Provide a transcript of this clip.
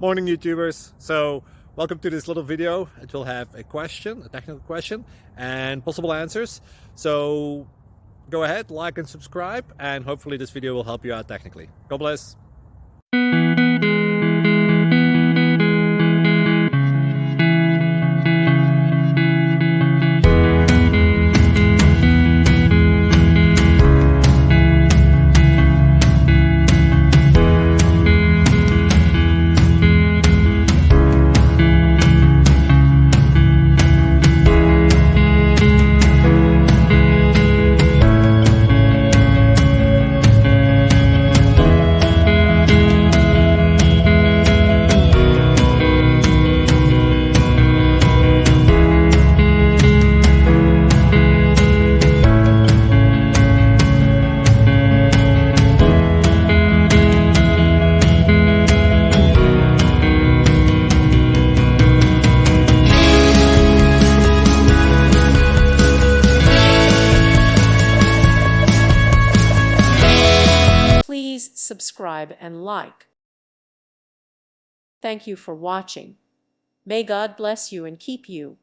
Morning YouTubers. So welcome to this little video. It will have a question, a technical question, and possible answers. So go ahead, like and subscribe, and hopefully this video will help you out technically. God bless. Please subscribe and like. Thank you for watching. May God bless you and keep you.